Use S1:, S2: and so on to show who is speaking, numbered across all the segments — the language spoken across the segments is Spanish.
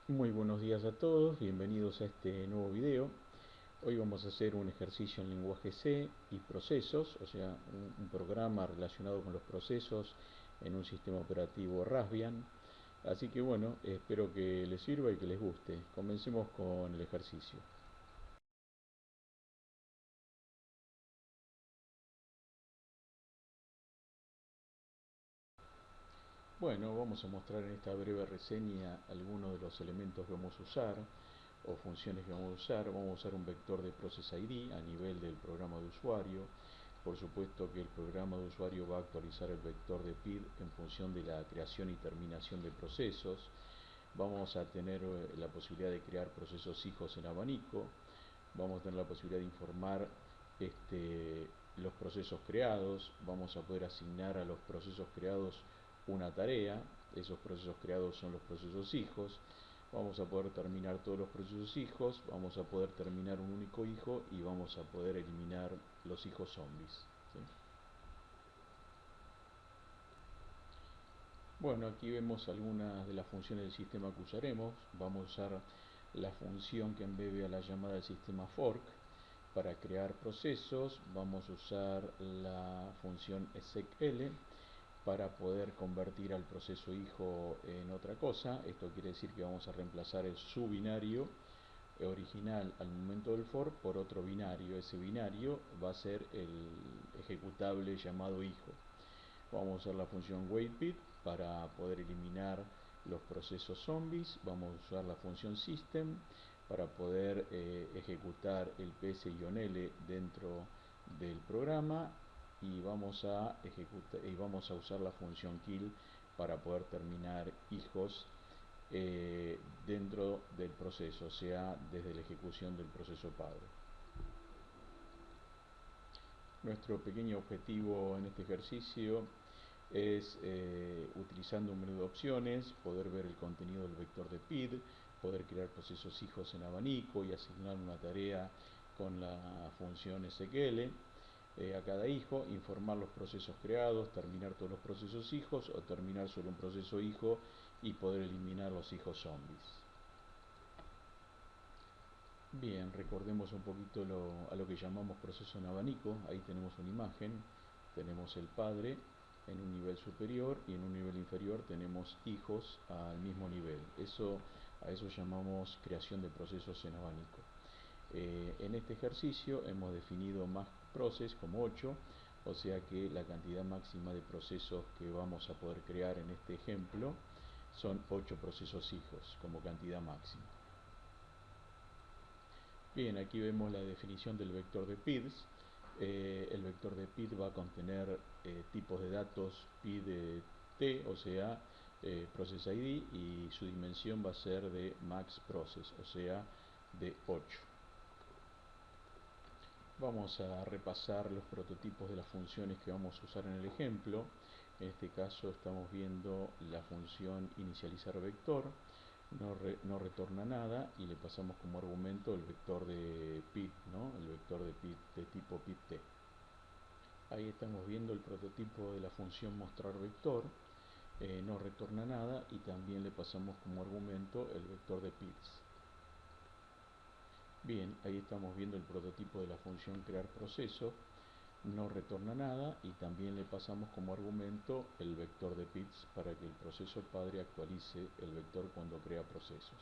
S1: Muy buenos días a todos, bienvenidos a este nuevo video. Hoy vamos a hacer un ejercicio en lenguaje C y procesos, o sea, un programa relacionado con los procesos en un sistema operativo Raspbian. Así que bueno, espero que les sirva y que les guste. Comencemos con el ejercicio. Bueno, vamos a mostrar en esta breve reseña algunos de los elementos que vamos a usar o funciones que vamos a usar. Vamos a usar un vector de Process ID a nivel del programa de usuario. Por supuesto que el programa de usuario va a actualizar el vector de PID en función de la creación y terminación de procesos. Vamos a tener la posibilidad de crear procesos hijos en abanico. Vamos a tener la posibilidad de informar los procesos creados. Vamos a poder asignar a los procesos creados una tarea. Esos procesos creados son los procesos hijos. Vamos a poder terminar todos los procesos hijos, vamos a poder terminar un único hijo y vamos a poder eliminar los hijos zombies, ¿sí? Bueno, aquí vemos algunas de las funciones del sistema que usaremos. Vamos a usar la función que embebe a la llamada del sistema fork para crear procesos. Vamos a usar la función execl para poder convertir al proceso hijo en otra cosa. Esto quiere decir que vamos a reemplazar el subinario original al momento del for por otro binario. Ese binario va a ser el ejecutable llamado hijo. Vamos a usar la función waitBit para poder eliminar los procesos zombies. Vamos a usar la función system para poder ejecutar el ps-l dentro del programa y vamos a usar la función kill para poder terminar hijos dentro del proceso, o sea, desde la ejecución del proceso padre. Nuestro pequeño objetivo en este ejercicio es, utilizando un menú de opciones, poder ver el contenido del vector de PID, poder crear procesos hijos en abanico y asignar una tarea con la función SQL a cada hijo, informar los procesos creados, terminar todos los procesos hijos o terminar solo un proceso hijo y poder eliminar los hijos zombies. Bien, recordemos un poquito a lo que llamamos proceso en abanico. Ahí tenemos una imagen, tenemos el padre en un nivel superior y en un nivel inferior tenemos hijos al mismo nivel. A eso llamamos creación de procesos en abanico. En este ejercicio hemos definido más procesos como 8, o sea que la cantidad máxima de procesos que vamos a poder crear en este ejemplo son 8 procesos hijos como cantidad máxima. Bien, aquí vemos la definición del vector de PIDs. El vector de PID va a contener tipos de datos PID-T, o sea, Process ID, y su dimensión va a ser de max process, o sea, de 8. Vamos a repasar los prototipos de las funciones que vamos a usar en el ejemplo. En este caso estamos viendo la función inicializar vector, no retorna nada y le pasamos como argumento el vector de PID, ¿no? El vector de PID de tipo PIDT. Ahí estamos viendo el prototipo de la función mostrar vector, no retorna nada y también le pasamos como argumento el vector de PIDs. Bien, ahí estamos viendo el prototipo de la función crear proceso, no retorna nada y también le pasamos como argumento el vector de PIDs para que el proceso padre actualice el vector cuando crea procesos.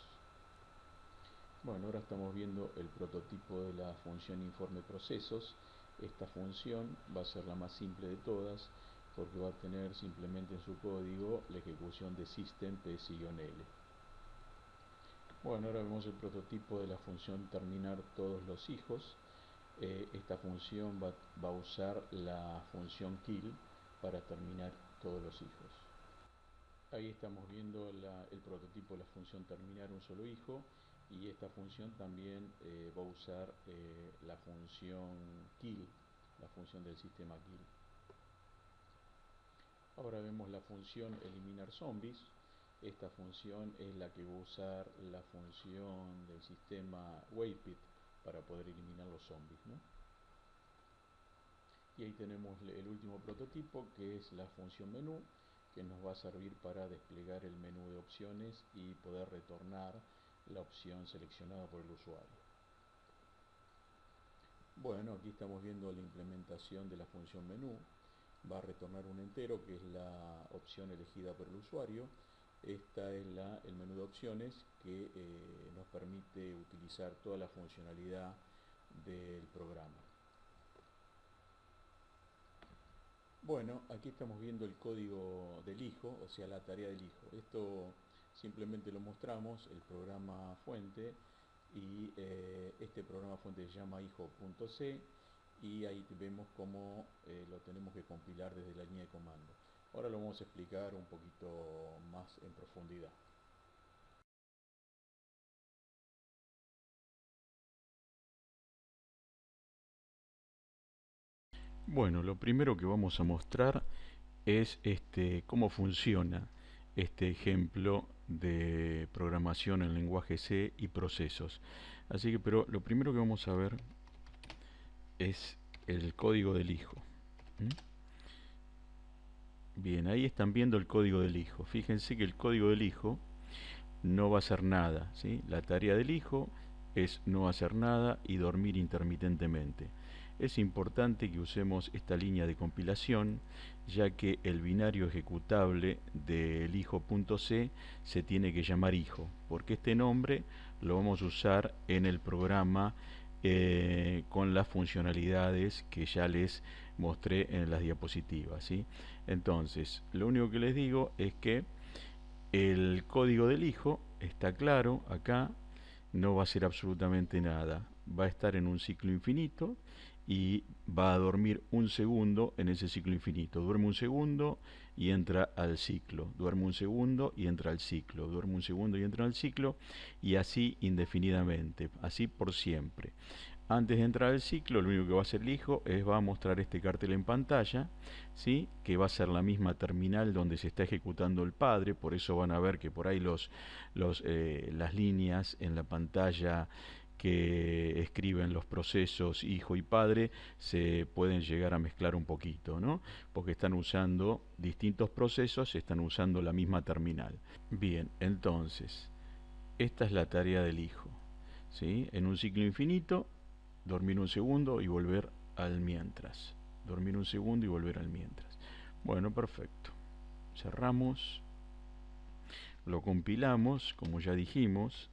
S1: Bueno, ahora estamos viendo el prototipo de la función informe procesos. Esta función va a ser la más simple de todas porque va a tener simplemente en su código la ejecución de system ps-l. Bueno, ahora vemos el prototipo de la función terminar todos los hijos. Esta función va a usar la función kill para terminar todos los hijos. Ahí estamos viendo el prototipo de la función terminar un solo hijo y esta función también va a usar la función kill, la función del sistema kill. Ahora vemos la función eliminar zombies. Esta función es la que va a usar la función del sistema waitBit para poder eliminar los zombies, ¿no? Y ahí tenemos el último prototipo que es la función menú, que nos va a servir para desplegar el menú de opciones y poder retornar la opción seleccionada por el usuario. Bueno, aquí estamos viendo la implementación de la función menú. Va a retornar un entero, que es la opción elegida por el usuario. Esta es el menú de opciones que nos permite utilizar toda la funcionalidad del programa. Bueno, aquí estamos viendo el código del hijo, o sea, la tarea del hijo. Esto simplemente lo mostramos, el programa fuente, y este programa fuente se llama hijo.c, y ahí vemos cómo lo tenemos que compilar desde la línea de comando. Ahora lo vamos a explicar un poquito más en profundidad. Bueno, lo primero que vamos a mostrar es cómo funciona este ejemplo de programación en lenguaje C y procesos. Así que, pero lo primero que vamos a ver es el código del hijo. Bien, ahí están viendo el código del hijo. Fíjense que el código del hijo no va a hacer nada, ¿sí? La tarea del hijo es no hacer nada y dormir intermitentemente. Es importante que usemos esta línea de compilación, ya que el binario ejecutable del hijo.c se tiene que llamar hijo, porque este nombre lo vamos a usar en el programa con las funcionalidades que ya les mostré en las diapositivas, ¿sí? Entonces, lo único que les digo es que el código del hijo está claro acá, no va a hacer absolutamente nada, va a estar en un ciclo infinito y va a dormir un segundo en ese ciclo infinito. Duerme un segundo y entra al ciclo, duerme un segundo y entra al ciclo, duerme un segundo y entra al ciclo, y así indefinidamente, así por siempre. Antes de entrar al ciclo, lo único que va a hacer el hijo es va a mostrar este cartel en pantalla, ¿sí? Que va a ser la misma terminal donde se está ejecutando el padre. Por eso van a ver que por ahí las líneas en la pantalla que escriben los procesos hijo y padre se pueden llegar a mezclar un poquito, ¿no? Porque están usando distintos procesos, están usando la misma terminal. Bien, entonces, esta es la tarea del hijo, ¿sí? En un ciclo infinito, dormir un segundo y volver al mientras. Dormir un segundo y volver al mientras. Bueno, perfecto. Cerramos. Lo compilamos, como ya dijimos.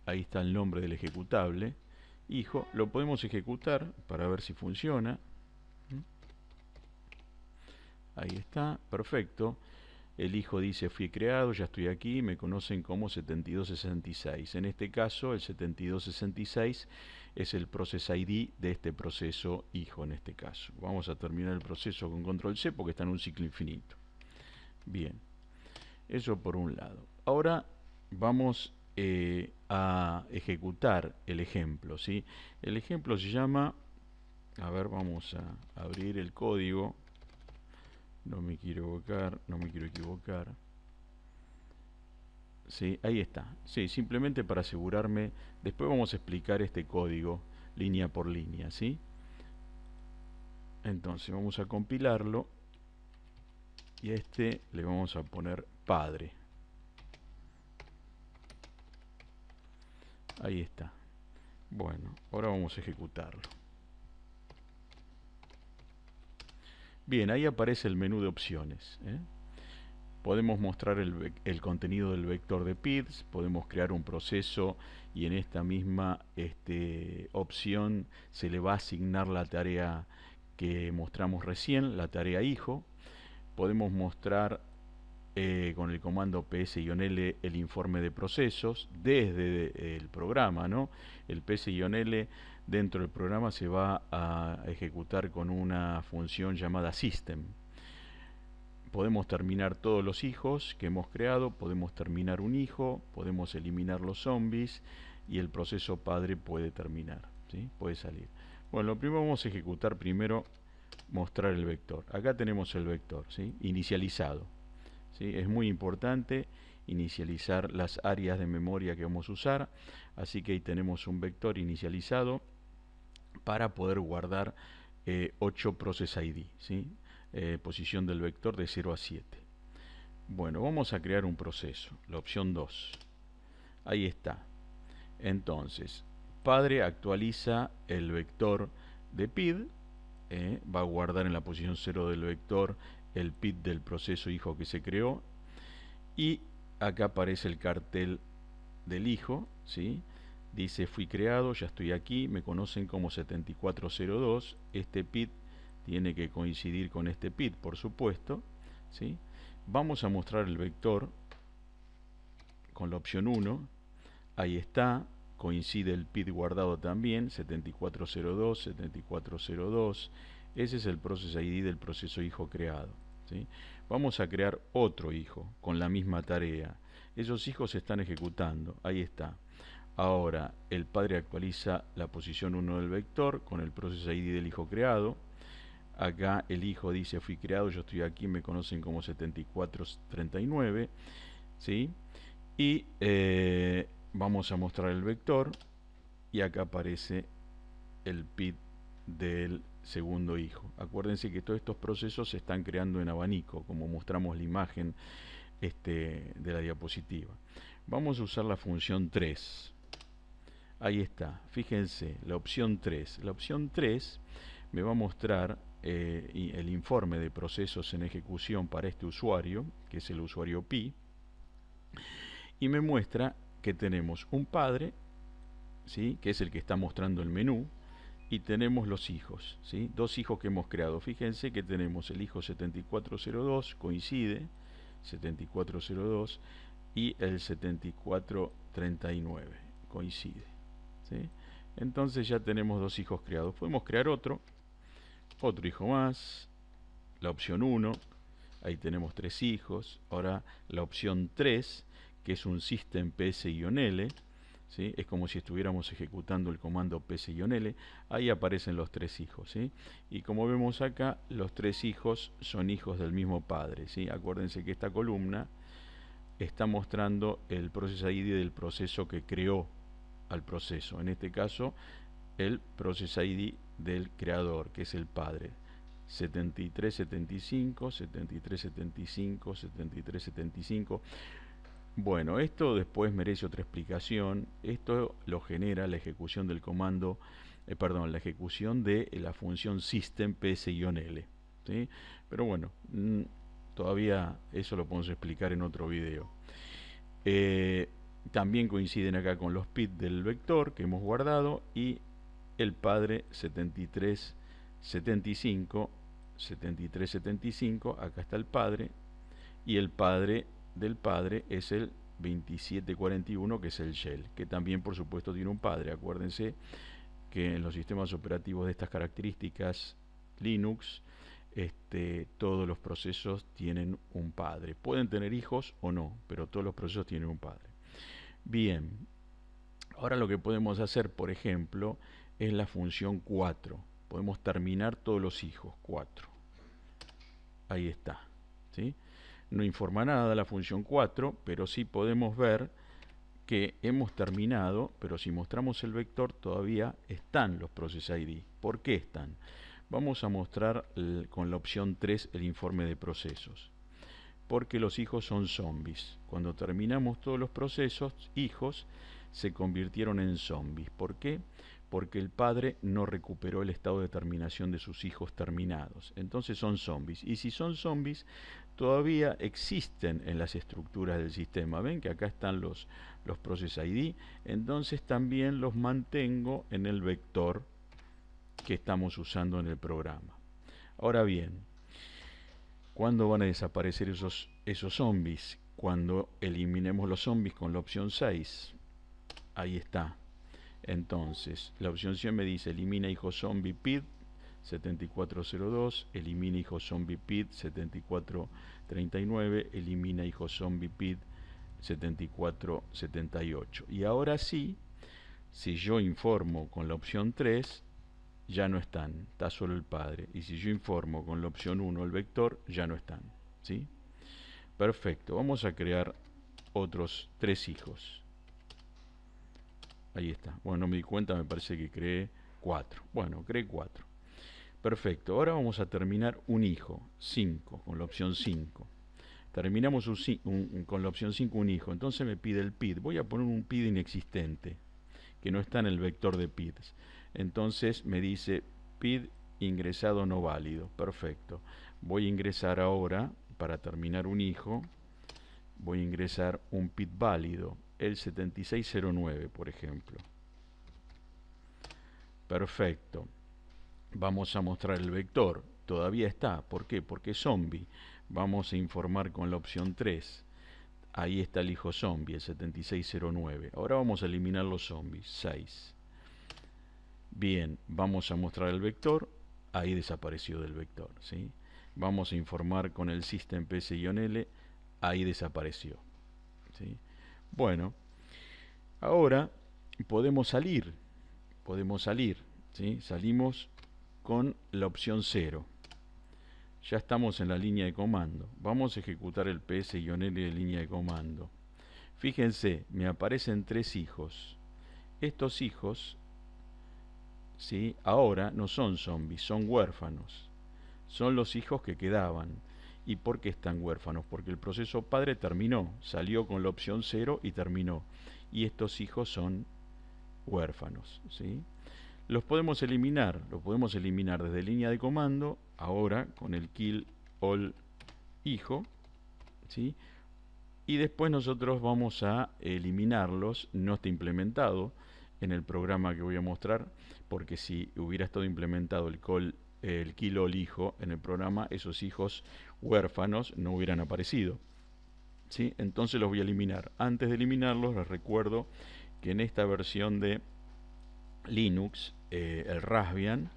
S1: Ahí está el nombre del ejecutable. Hijo, lo podemos ejecutar para ver si funciona. Ahí está, perfecto. El hijo dice fui creado, ya estoy aquí, me conocen como 7266. En este caso el 7266 es el process ID de este proceso hijo en este caso. Vamos a terminar el proceso con control C porque está en un ciclo infinito. Bien, eso por un lado. Ahora vamos a ejecutar el ejemplo, ¿sí? El ejemplo se llama, a ver, vamos a abrir el código. No me quiero equivocar. Sí, ahí está. Sí, simplemente para asegurarme. Después vamos a explicar este código línea por línea, ¿sí? Entonces vamos a compilarlo y a este le vamos a poner padre. Ahí está. Bueno, ahora vamos a ejecutarlo. Bien, ahí aparece el menú de opciones, ¿eh? Podemos mostrar el contenido del vector de PIDs, podemos crear un proceso y en esta misma opción se le va a asignar la tarea que mostramos recién, la tarea hijo. Podemos mostrar con el comando ps-l el informe de procesos desde el programa, ¿no? El ps-l dentro del programa se va a ejecutar con una función llamada system. Podemos terminar todos los hijos que hemos creado, podemos terminar un hijo, podemos eliminar los zombies y el proceso padre puede terminar, ¿sí? Puede salir. Bueno, lo primero vamos a ejecutar primero, mostrar el vector. Acá tenemos el vector, ¿sí? Inicializado, ¿sí? Es muy importante inicializar las áreas de memoria que vamos a usar, así que ahí tenemos un vector inicializado para poder guardar 8 process ID, ¿sí? Posición del vector de 0 a 7. Bueno, vamos a crear un proceso, la opción 2. Ahí está. Entonces, padre actualiza el vector de PID, va a guardar en la posición 0 del vector el PID del proceso hijo que se creó, y acá aparece el cartel del hijo, ¿sí? Dice fui creado, ya estoy aquí, me conocen como 7402, este PID tiene que coincidir con este PID, por supuesto, ¿sí? Vamos a mostrar el vector con la opción 1, ahí está, coincide el PID guardado también, 7402, 7402, ese es el process ID del proceso hijo creado, ¿sí? Vamos a crear otro hijo con la misma tarea, esos hijos se están ejecutando, ahí está. Ahora el padre actualiza la posición 1 del vector con el process ID del hijo creado. Acá el hijo dice fui creado, yo estoy aquí, me conocen como 7439, ¿sí? Y vamos a mostrar el vector y acá aparece el PID del segundo hijo. Acuérdense que todos estos procesos se están creando en abanico, como mostramos la imagen de la diapositiva. Vamos a usar la función 3. Ahí está, fíjense, la opción 3. La opción 3 me va a mostrar el informe de procesos en ejecución para este usuario, que es el usuario Pi, y me muestra que tenemos un padre, ¿sí? Que es el que está mostrando el menú, y tenemos los hijos, ¿sí? Dos hijos que hemos creado. Fíjense que tenemos el hijo 7402, coincide, 7402, y el 7439, coincide, ¿sí? Entonces ya tenemos dos hijos creados. Podemos crear otro hijo más, la opción 1, ahí tenemos 3 hijos. Ahora la opción 3, que es un system ps-l, ¿sí? Es como si estuviéramos ejecutando el comando ps-l, ahí aparecen los 3 hijos, ¿sí? Y como vemos acá, los 3 hijos son hijos del mismo padre, ¿sí? Acuérdense que esta columna está mostrando el process ID del proceso que creó al proceso, en este caso el process ID del creador, que es el padre, 7375, 7375, 7375. Bueno, esto después merece otra explicación. Esto lo genera la ejecución del comando, la ejecución de la función system ps-l, ¿sí? Pero bueno, todavía eso lo podemos explicar en otro video. También coinciden acá con los PID del vector que hemos guardado, y el padre 7375, 7375, acá está el padre, y el padre del padre es el 2741, que es el shell, que también por supuesto tiene un padre. Acuérdense que en los sistemas operativos de estas características Linux, todos los procesos tienen un padre. Pueden tener hijos o no, pero todos los procesos tienen un padre. Bien, ahora lo que podemos hacer, por ejemplo, es la función 4. Podemos terminar todos los hijos, 4. Ahí está, ¿sí? No informa nada la función 4, pero sí podemos ver que hemos terminado, pero si mostramos el vector todavía están los process ID. ¿Por qué están? Vamos a mostrar con la opción 3 el informe de procesos. Porque los hijos son zombies. Cuando terminamos todos los procesos, hijos se convirtieron en zombies. ¿Por qué? Porque el padre no recuperó el estado de terminación de sus hijos terminados. Entonces son zombies. Y si son zombies, todavía existen en las estructuras del sistema. Ven que acá están los process ID. Entonces también los mantengo en el vector que estamos usando en el programa. Ahora bien, ¿cuándo van a desaparecer esos zombies? Cuando eliminemos los zombies con la opción 6. Ahí está. Entonces, la opción 100 me dice elimina hijo zombie PID 7402, elimina hijo zombie PID 7439, elimina hijo zombie PID 7478. Y ahora sí, si yo informo con la opción 3, ya no están, está solo el padre. Y si yo informo con la opción 1 el vector, ya no están, ¿sí? Perfecto, vamos a crear otros 3 hijos. Ahí está. Bueno, no me di cuenta, me parece que creé 4. Bueno, creé 4. Perfecto, ahora vamos a terminar un hijo, 5, con la opción 5. Terminamos con la opción 5 un hijo, entonces me pide el PID. Voy a poner un PID inexistente, que no está en el vector de PIDs. Entonces me dice PID ingresado no válido. Perfecto. Voy a ingresar ahora, para terminar un hijo, voy a ingresar un PID válido, el 7609, por ejemplo. Perfecto. Vamos a mostrar el vector. Todavía está. ¿Por qué? Porque es zombie. Vamos a informar con la opción 3. Ahí está el hijo zombie, el 7609. Ahora vamos a eliminar los zombies. 6. Bien, vamos a mostrar el vector. Ahí desapareció del vector, ¿sí? Vamos a informar con el system ps-l. Ahí desapareció, ¿sí? Bueno, ahora podemos salir. ¿Sí? Salimos con la opción 0. Ya estamos en la línea de comando. Vamos a ejecutar el ps-l de línea de comando. Fíjense, me aparecen 3 hijos. Estos hijos, ¿sí?, ahora no son zombies, son huérfanos. Son los hijos que quedaban. ¿Y por qué están huérfanos? Porque el proceso padre terminó, salió con la opción 0 y terminó. Y estos hijos son huérfanos, ¿sí? Los podemos eliminar desde línea de comando, ahora con el kill all hijo, ¿sí? Y después nosotros vamos a eliminarlos. No está implementado en el programa que voy a mostrar, porque si hubiera estado implementado el kill all hijo en el programa, esos hijos huérfanos no hubieran aparecido, ¿sí? Entonces los voy a eliminar. Antes de eliminarlos, les recuerdo que en esta versión de Linux, el Raspbian,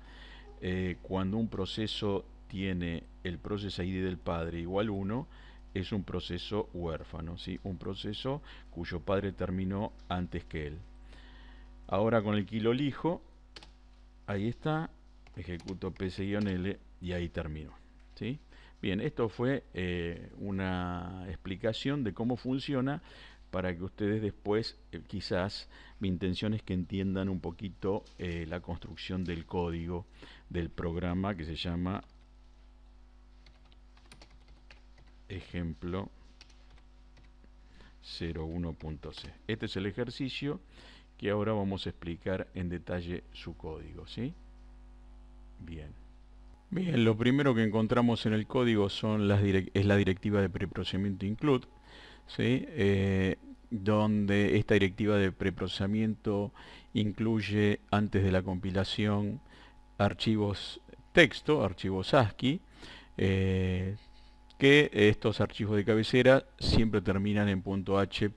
S1: cuando un proceso tiene el process ID del padre igual 1, es un proceso huérfano, ¿sí? Un proceso cuyo padre terminó antes que él. Ahora con el kill all hijo, ahí está, ejecuto ps-l y ahí terminó, ¿sí? Bien, esto fue una explicación de cómo funciona, para que ustedes después, quizás, mi intención es que entiendan un poquito la construcción del código del programa que se llama ejemplo 01.c. Este es el ejercicio que ahora vamos a explicar en detalle su código, ¿sí? Bien. Bien, lo primero que encontramos en el código es la directiva de preprocesamiento include, ¿sí? Donde esta directiva de preprocesamiento incluye, antes de la compilación, archivos texto, archivos ASCII, que estos archivos de cabecera siempre terminan en .h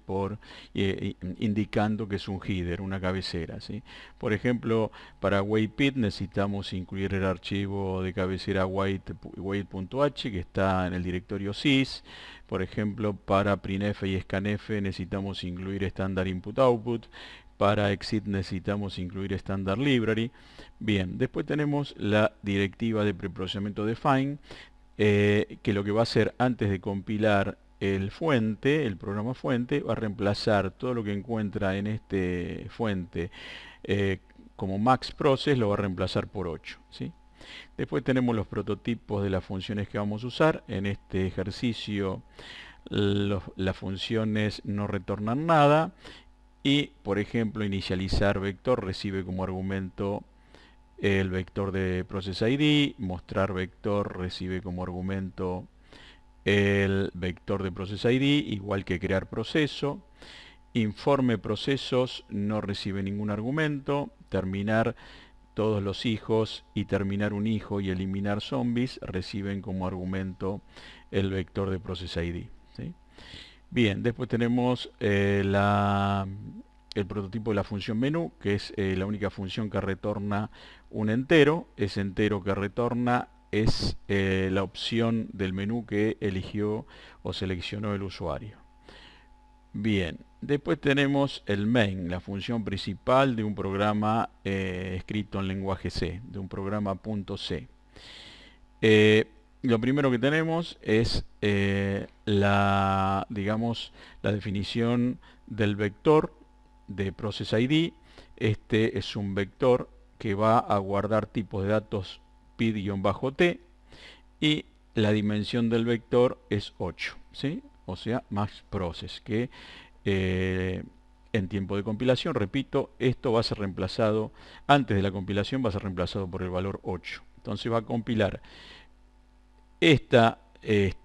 S1: indicando que es un header, una cabecera, ¿sí? Por ejemplo, para WaitPID necesitamos incluir el archivo de cabecera wait.h, que está en el directorio sys. Por ejemplo, para printf y scanf necesitamos incluir standard input output. Para exit necesitamos incluir standard library. Bien, después tenemos la directiva de preprocesamiento define, que lo que va a hacer antes de compilar el programa fuente, va a reemplazar todo lo que encuentra en este fuente como max process, lo va a reemplazar por 8, ¿sí? Después tenemos los prototipos de las funciones que vamos a usar. En este ejercicio las funciones no retornan nada y, por ejemplo, inicializar vector recibe como argumento el vector de process ID, mostrar vector recibe como argumento el vector de process ID, igual que crear proceso. Informe procesos no recibe ningún argumento. Terminar todos los hijos y terminar un hijo y eliminar zombies reciben como argumento el vector de process ID, ¿sí? Bien, después tenemos el prototipo de la función menú, que es la única función que retorna un entero. Ese entero que retorna es la opción del menú que eligió o seleccionó el usuario. Bien, después tenemos el main, la función principal de un programa escrito en lenguaje C, de un programa .c. Lo primero que tenemos es la definición del vector de process ID. Este es un vector que va a guardar tipos de datos pid-t, y la dimensión del vector es 8, ¿sí? O sea, max process, que en tiempo de compilación, repito, esto va a ser reemplazado, antes de la compilación va a ser reemplazado por el valor 8. Entonces va a compilar esta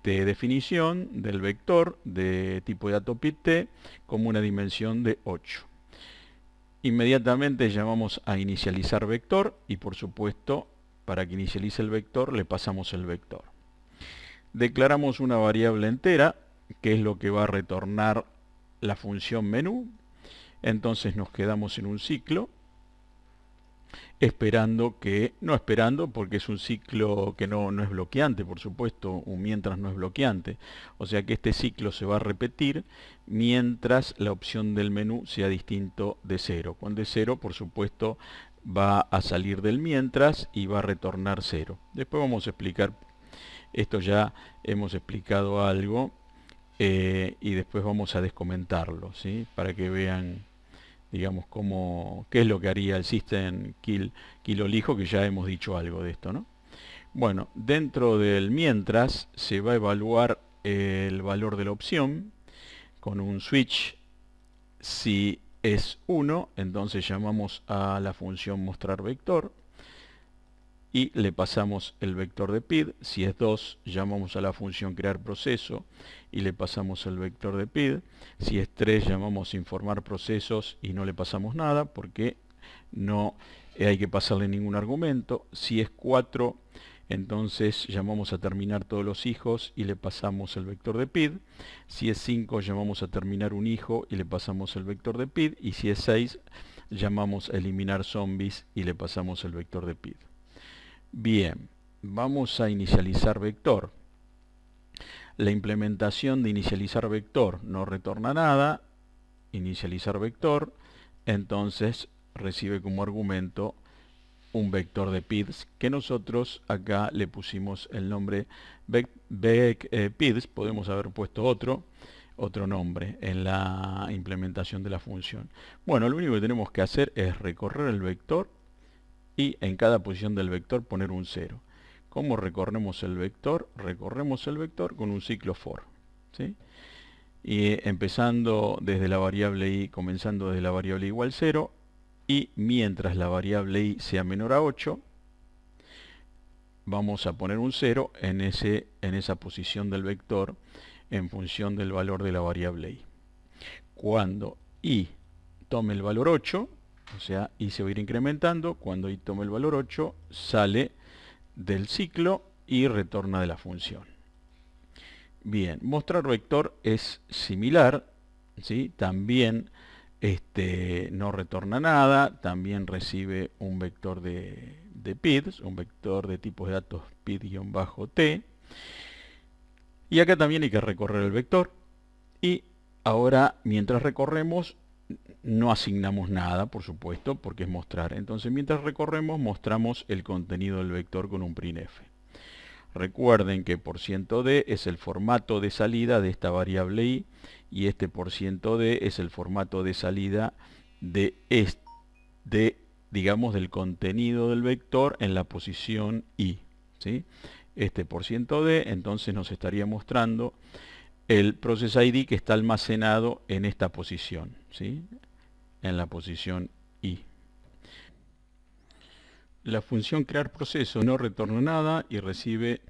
S1: definición del vector de tipo de dato pid-t como una dimensión de 8. Inmediatamente llamamos a inicializar vector y por supuesto para que inicialice el vector le pasamos el vector. Declaramos una variable entera que es lo que va a retornar la función menú. Entonces nos quedamos en un ciclo esperando no esperando porque es un ciclo que no es bloqueante, por supuesto, un mientras no es bloqueante. O sea que este ciclo se va a repetir mientras la opción del menú sea distinto de 0. Cuando es 0, por supuesto, va a salir del mientras y va a retornar 0. Después vamos a explicar, esto ya hemos explicado algo, y después vamos a descomentarlo, ¿sí? Para que vean, digamos, qué es lo que haría el system kill-olijo, que ya hemos dicho algo de esto, ¿no? Bueno, dentro del mientras se va a evaluar el valor de la opción con un switch. Si es 1, entonces llamamos a la función mostrar vector y le pasamos el vector de PID. Si es 2, llamamos a la función crear proceso y le pasamos el vector de PID. Si es 3, llamamos informar procesos y no le pasamos nada porque no hay que pasarle ningún argumento. Si es 4, entonces llamamos a terminar todos los hijos y le pasamos el vector de PID. Si es 5, llamamos a terminar un hijo y le pasamos el vector de PID. Y si es 6, llamamos a eliminar zombies y le pasamos el vector de PID. Bien, vamos a inicializar vector. La implementación de inicializar vector no retorna nada. Inicializar vector, entonces recibe como argumento un vector de PIDs que nosotros acá le pusimos el nombre PIDs. Podemos haber puesto otro nombre en la implementación de la función. Bueno, lo único que tenemos que hacer es recorrer el vector y en cada posición del vector poner un 0. ¿Cómo recorremos el vector? Recorremos el vector con un ciclo for, ¿sí? Y empezando desde la variable i, comenzando desde la variable igual 0, y mientras la variable i sea menor a 8, vamos a poner un 0 en esa posición del vector en función del valor de la variable i. Cuando i tome el valor 8, o sea, i se va a ir incrementando, cuando i tome el valor 8, sale del ciclo y retorna de la función. Bien, mostrar vector es similar, ¿sí? También no retorna nada, también recibe un vector de PIDs, un vector de tipos de datos PID-T. Y acá también hay que recorrer el vector. Y ahora, mientras recorremos, no asignamos nada, por supuesto, porque es mostrar. Entonces, mientras recorremos, mostramos el contenido del vector con un printf. Recuerden que %d es el formato de salida de esta variable i y este %d es el formato de salida de digamos, del contenido del vector en la posición i, ¿sí? Este %d entonces nos estaría mostrando el process ID que está almacenado en esta posición, ¿sí? En la posición i. La función crear proceso no retorna nada y recibe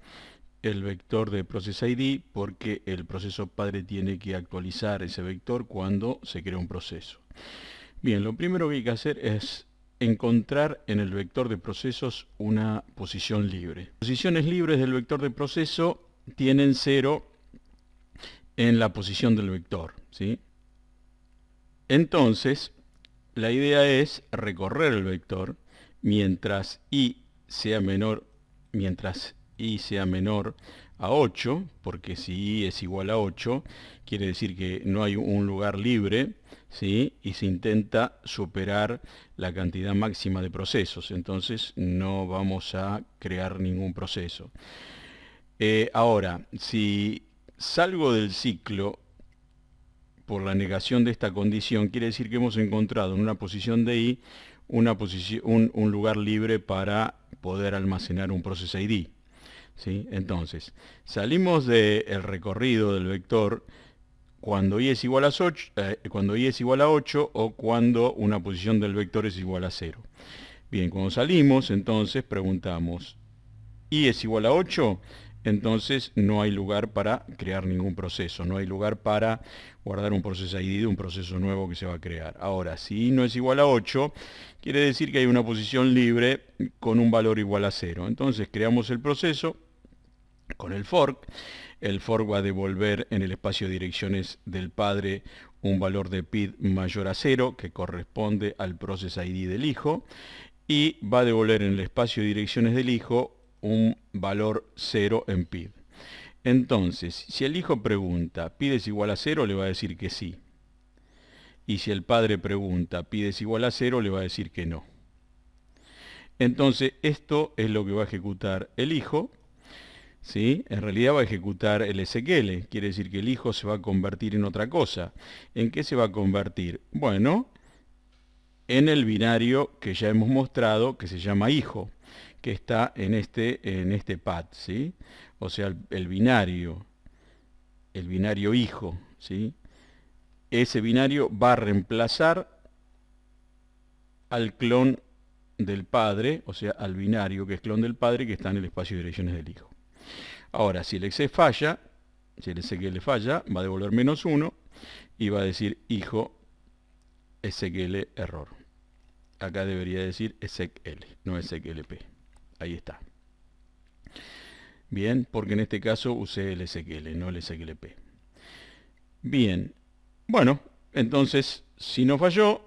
S1: el vector de process ID porque el proceso padre tiene que actualizar ese vector cuando se crea un proceso. Bien, lo primero que hay que hacer es encontrar en el vector de procesos una posición libre. Posiciones libres del vector de proceso tienen 0 en la posición del vector, ¿sí? Entonces, la idea es recorrer el vector mientras i sea menor a 8, porque si i es igual a 8, quiere decir que no hay un lugar libre, ¿sí? Y se intenta superar la cantidad máxima de procesos, entonces no vamos a crear ningún proceso. Ahora, si salgo del ciclo por la negación de esta condición, quiere decir que hemos encontrado en una posición de i un lugar libre para poder almacenar un process ID. ¿Sí? Entonces, salimos del recorrido del vector cuando i es igual a 8 o cuando una posición del vector es igual a 0. Bien, cuando salimos, entonces preguntamos, i es igual a 8, entonces no hay lugar para crear ningún proceso, no hay lugar para guardar un proceso ID de un proceso nuevo que se va a crear. Ahora, si i no es igual a 8, quiere decir que hay una posición libre con un valor igual a 0. Entonces creamos el proceso con el fork va a devolver en el espacio de direcciones del padre un valor de PID mayor a 0 que corresponde al process ID del hijo, y va a devolver en el espacio de direcciones del hijo un valor 0 en PID. Entonces, si el hijo pregunta, ¿PID es igual a 0? Le va a decir que sí. Y si el padre pregunta, ¿PID es igual a 0? Le va a decir que no. Entonces, esto es lo que va a ejecutar el hijo. ¿Sí? En realidad va a ejecutar el SQL, quiere decir que el hijo se va a convertir en otra cosa. ¿En qué se va a convertir? Bueno, en el binario que ya hemos mostrado, que se llama hijo, que está en este pad, ¿sí? O sea, el binario hijo, ¿sí? Ese binario va a reemplazar al clon del padre, o sea, al binario que es clon del padre que está en el espacio de direcciones del hijo. Ahora, si el exe falla, si el SQL falla, va a devolver -1 y va a decir hijo SQL error. Acá debería decir SQL, no SQLP. Ahí está. Bien, porque en este caso usé el SQL, no el SQLP. Bien, bueno, entonces, si no falló,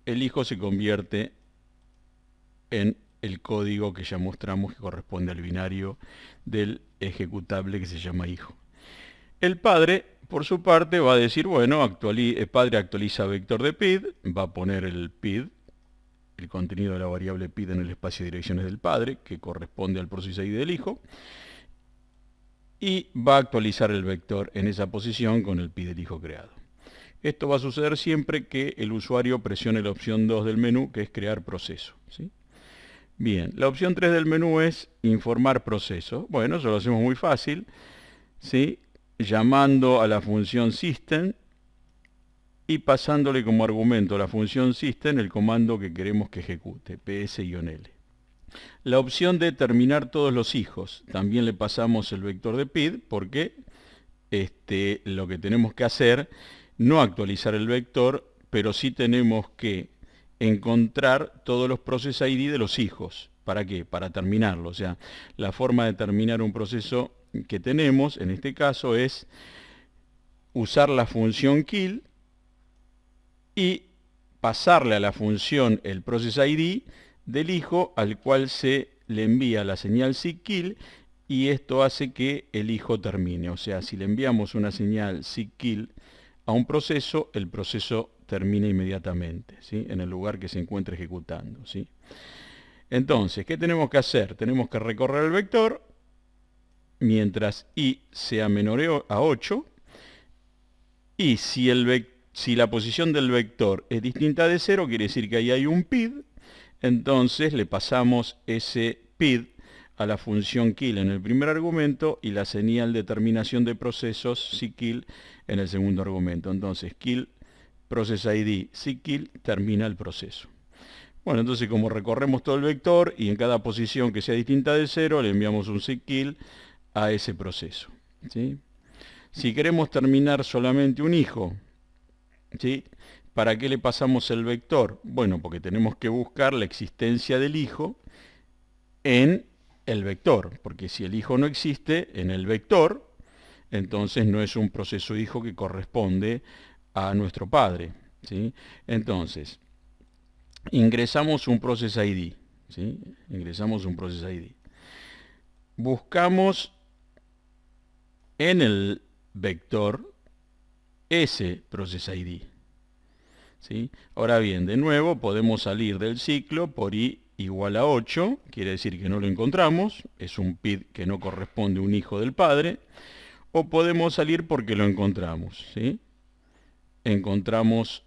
S1: el hijo se convierte en el código que ya mostramos que corresponde al binario del ejecutable que se llama hijo. El padre, por su parte, va a decir, bueno, el padre actualiza vector de PID, va a poner el PID, el contenido de la variable PID en el espacio de direcciones del padre, que corresponde al process ID del hijo, y va a actualizar el vector en esa posición con el PID del hijo creado. Esto va a suceder siempre que el usuario presione la opción 2 del menú, que es crear proceso, ¿sí? Bien, la opción 3 del menú es informar proceso. Bueno, eso lo hacemos muy fácil, ¿sí? Llamando a la función system y pasándole como argumento a la función system el comando que queremos que ejecute, ps-l. La opción de terminar todos los hijos, también le pasamos el vector de PID porque lo que tenemos que hacer, no actualizar el vector, pero sí tenemos que encontrar todos los process ID de los hijos. ¿Para qué? Para terminarlo. O sea, la forma de terminar un proceso que tenemos, en este caso, es usar la función kill y pasarle a la función el process ID del hijo al cual se le envía la señal seekKill, y esto hace que el hijo termine. O sea, si le enviamos una señal seekKill a un proceso, el proceso termina inmediatamente, ¿sí? En el lugar que se encuentre ejecutando, ¿sí? Entonces, ¿qué tenemos que hacer? Tenemos que recorrer el vector mientras i sea menor a 8, y si la posición del vector es distinta de 0, quiere decir que ahí hay un PID, entonces le pasamos ese PID a la función kill en el primer argumento y la señal de terminación de procesos seekKill en el segundo argumento. Entonces kill process ID seekKill termina el proceso. Bueno, entonces como recorremos todo el vector y en cada posición que sea distinta de 0 le enviamos un seekKill a ese proceso, ¿sí? Si queremos terminar solamente un hijo, ¿sí? ¿Para qué le pasamos el vector? Bueno, porque tenemos que buscar la existencia del hijo en el vector, porque si el hijo no existe en el vector, entonces no es un proceso hijo que corresponde a nuestro padre, ¿sí? Entonces, ingresamos un process ID, ¿sí? Ingresamos un process ID. Buscamos en el vector ese process ID, ¿sí? Ahora bien, de nuevo podemos salir del ciclo por i igual a 8, quiere decir que no lo encontramos, es un PID que no corresponde a un hijo del padre, o podemos salir porque lo encontramos, ¿sí? encontramos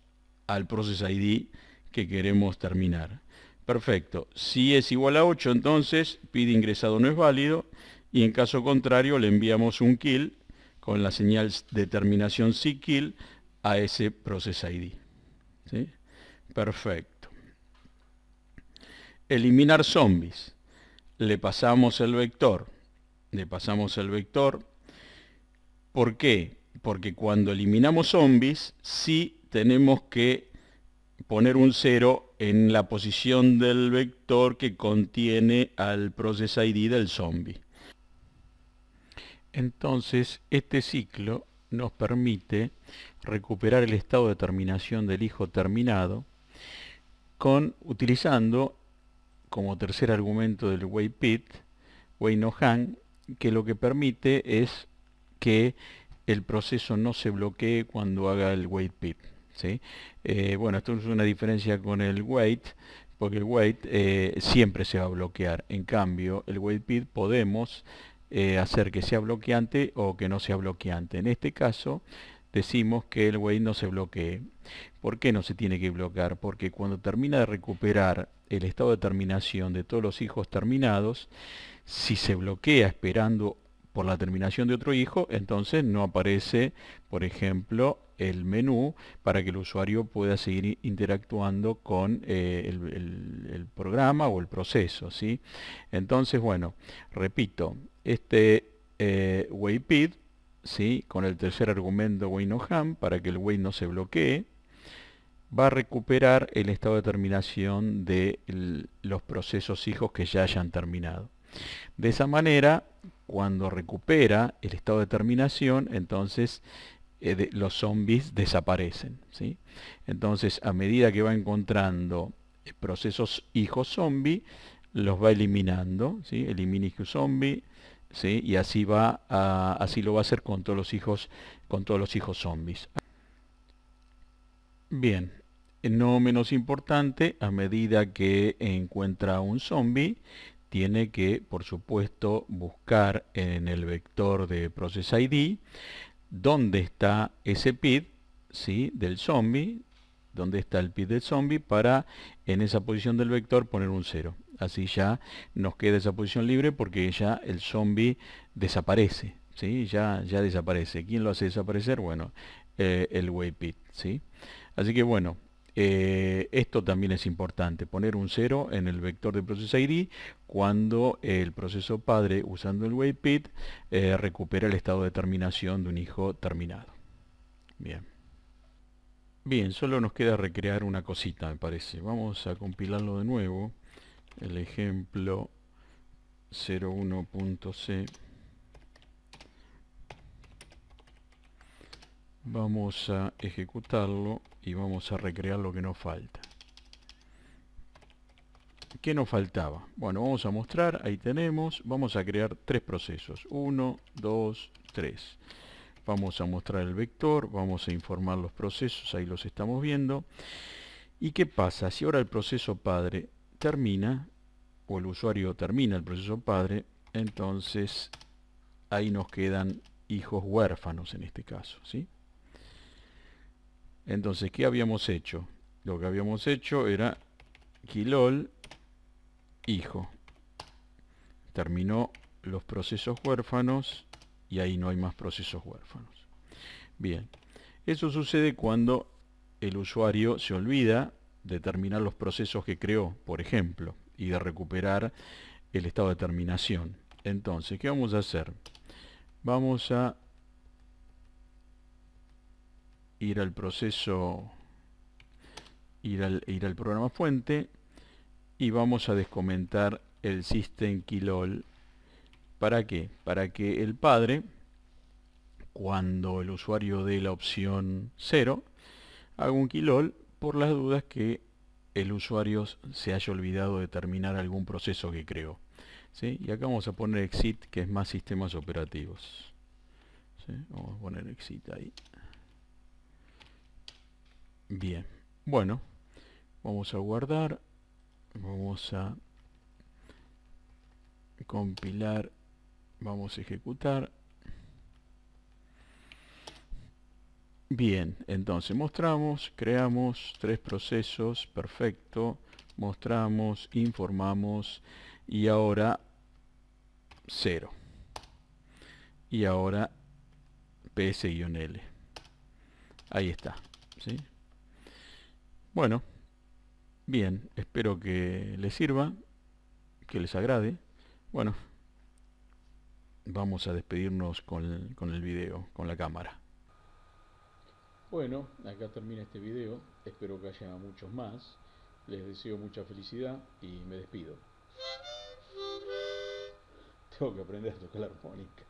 S1: al process ID que queremos terminar. Perfecto. Si es igual a 8, entonces pid ingresado no es válido, y en caso contrario le enviamos un kill con la señal de terminación ckill a ese process ID. ¿Sí? Perfecto. Eliminar zombies. Le pasamos el vector. ¿Por qué? Porque cuando eliminamos zombies, sí tenemos que poner un 0 en la posición del vector que contiene al process ID del zombie. Entonces, este ciclo nos permite recuperar el estado de terminación del hijo terminado utilizando como tercer argumento del wait no hang, que lo que permite es que el proceso no se bloquee cuando haga el wait pip. ¿Sí? Bueno, esto es una diferencia con el wait, porque el wait siempre se va a bloquear. En cambio, el wait pip podemos hacer que sea bloqueante o que no sea bloqueante. En este caso, decimos que el wait no se bloquee. ¿Por qué no se tiene que bloquear? Porque cuando termina de recuperar el estado de terminación de todos los hijos terminados, si se bloquea esperando por la terminación de otro hijo, entonces no aparece, por ejemplo, el menú para que el usuario pueda seguir interactuando con el programa o el proceso, ¿sí? Entonces, bueno, repito, este wayPid, ¿sí? Con el tercer argumento wait_no_ham para que el wait no se bloquee, va a recuperar el estado de terminación de los procesos hijos que ya hayan terminado. De esa manera, cuando recupera el estado de terminación, entonces los zombies desaparecen, ¿sí? Entonces, a medida que va encontrando procesos hijos zombie, los va eliminando, ¿sí? Elimina hijo zombie, ¿sí? Y así así lo va a hacer con todos los hijos zombies. Bien, no menos importante, a medida que encuentra un zombie, tiene que, por supuesto, buscar en el vector de process ID dónde está ese PID, ¿sí? Del zombie, dónde está el PID del zombie, para en esa posición del vector poner un 0. Así ya nos queda esa posición libre porque ya el zombie desaparece, ¿sí? Ya desaparece. ¿Quién lo hace desaparecer? Bueno, el wayPid, ¿sí? Así que bueno, esto también es importante, poner un 0 en el vector de process ID cuando el proceso padre, usando el wayPid, recupera el estado de terminación de un hijo terminado. Bien. Bien, solo nos queda recrear una cosita, me parece. Vamos a compilarlo de nuevo. El ejemplo 01.c. Vamos a ejecutarlo y vamos a recrear lo que nos falta. ¿Qué nos faltaba? Bueno, vamos a mostrar, ahí tenemos, vamos a crear tres procesos. 1, 2, 3. Vamos a mostrar el vector, vamos a informar los procesos, ahí los estamos viendo. ¿Y qué pasa? Si ahora el proceso padre termina, o el usuario termina el proceso padre, entonces ahí nos quedan hijos huérfanos en este caso, ¿sí? Entonces, ¿qué habíamos hecho? Lo que habíamos hecho era kilol hijo. Terminó los procesos huérfanos y ahí no hay más procesos huérfanos. Bien, eso sucede cuando el usuario se olvida de terminar los procesos que creó, por ejemplo, y de recuperar el estado de terminación. Entonces, ¿qué vamos a hacer? Vamos a ir al proceso, ir al programa fuente y vamos a descomentar el system kilol. ¿Para qué? Para que el padre, cuando el usuario dé la opción 0, haga un kilol por las dudas que el usuario se haya olvidado de terminar algún proceso que creó, ¿sí? Y acá vamos a poner exit, que es más sistemas operativos, ¿sí? Vamos a poner exit ahí. Bien, bueno, vamos a guardar, vamos a compilar, vamos a ejecutar. Bien, entonces mostramos, creamos 3 procesos, perfecto, mostramos, informamos y ahora 0. Y ahora ps-l. Ahí está, ¿sí? Bueno, bien, espero que les sirva, que les agrade. Bueno, vamos a despedirnos con el video, con la cámara. Bueno, acá termina este video, espero que haya muchos más. Les deseo mucha felicidad y me despido. Tengo que aprender a tocar la armónica.